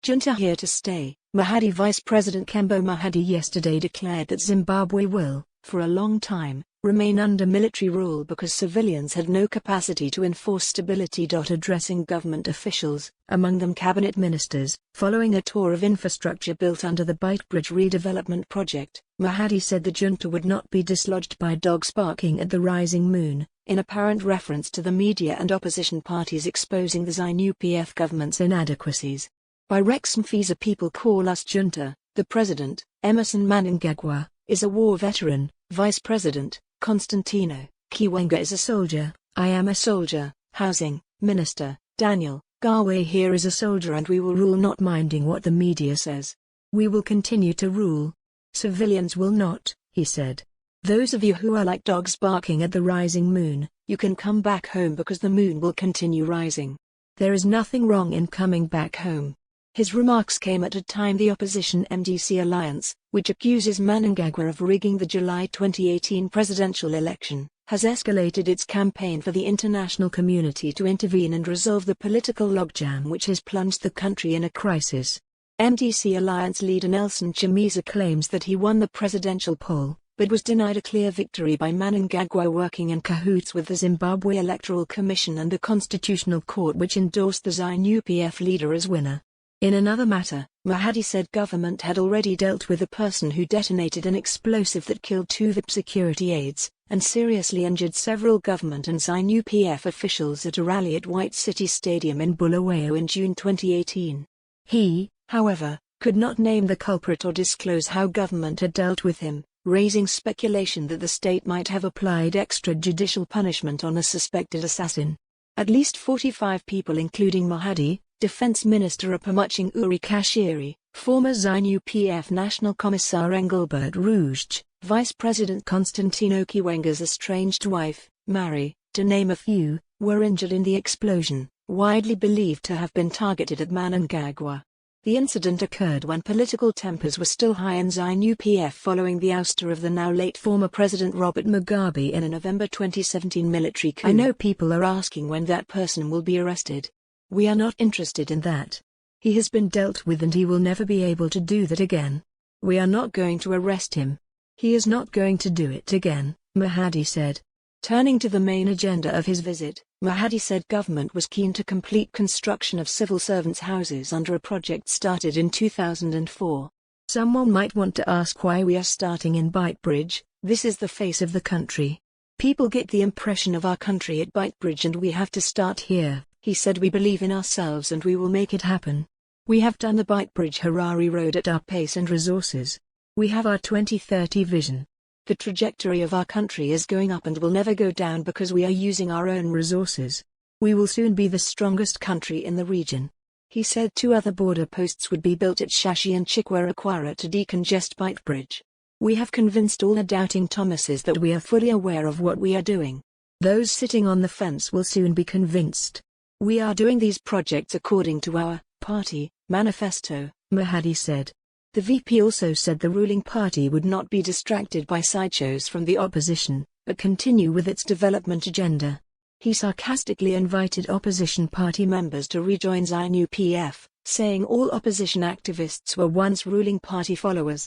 Junta here to stay. Mohadi Vice President Kembo Mohadi yesterday declared that Zimbabwe will, for a long time, remain under military rule because civilians had no capacity to enforce stability. Addressing government officials, among them cabinet ministers, following a tour of infrastructure built under the Beitbridge redevelopment project, Mohadi said the junta would not be dislodged by dogs barking at the rising moon, in apparent reference to the media and opposition parties exposing the Zanu-PF government's inadequacies. By Rex Mfisa people call us junta. The president, Emerson Mnangagwa, is a war veteran. Vice President, Constantino Chiwenga is a soldier. I am a soldier. Housing Minister, Daniel Garwe here is a soldier, and we will rule not minding what the media says. We will continue to rule. Civilians will not, he said. Those of you who are like dogs barking at the rising moon, you can come back home because the moon will continue rising. There is nothing wrong in coming back home. His remarks came at a time the opposition MDC alliance, which accuses Mnangagwa of rigging the July 2018 presidential election, has escalated its campaign for the international community to intervene and resolve the political logjam which has plunged the country in a crisis. MDC alliance leader Nelson Chamisa claims that he won the presidential poll, but was denied a clear victory by Mnangagwa working in cahoots with the Zimbabwe Electoral Commission and the Constitutional Court, which endorsed the Zanu-PF leader as winner. In another matter, Mohadi said government had already dealt with a person who detonated an explosive that killed 2 VIP security aides, and seriously injured several government and Zanu-PF officials at a rally at White City Stadium in Bulawayo in June 2018. He, however, could not name the culprit or disclose how government had dealt with him, raising speculation that the state might have applied extrajudicial punishment on a suspected assassin. At least 45 people including Mohadi, Defense Minister Apamuching Uri Kashiri, former Zanu-PF National Commissar Engelbert Rouge, Vice President Constantino Chiwenga's estranged wife, Mary, to name a few, were injured in the explosion, widely believed to have been targeted at Mnangagwa. The incident occurred when political tempers were still high in Zanu-PF following the ouster of the now late former President Robert Mugabe in a November 2017 military coup. I know people are asking when that person will be arrested. We are not interested in that. He has been dealt with and he will never be able to do that again. We are not going to arrest him. He is not going to do it again, Mohadi said. Turning to the main agenda of his visit, Mohadi said government was keen to complete construction of civil servants' houses under a project started in 2004. Someone might want to ask why we are starting in Beitbridge. This is the face of the country. People get the impression of our country at Beitbridge and we have to start here. He said we believe in ourselves and we will make it happen. We have done the Beitbridge Harare Road at our pace and resources. We have our 2030 vision. The trajectory of our country is going up and will never go down because we are using our own resources. We will soon be the strongest country in the region. He said 2 other border posts would be built at Shashi and Chikwarakwara to decongest Beitbridge. We have convinced all the doubting Thomases that we are fully aware of what we are doing. Those sitting on the fence will soon be convinced. We are doing these projects according to our party manifesto, Mohadi said. The VP also said the ruling party would not be distracted by sideshows from the opposition, but continue with its development agenda. He sarcastically invited opposition party members to rejoin Zanu-PF, saying all opposition activists were once ruling party followers.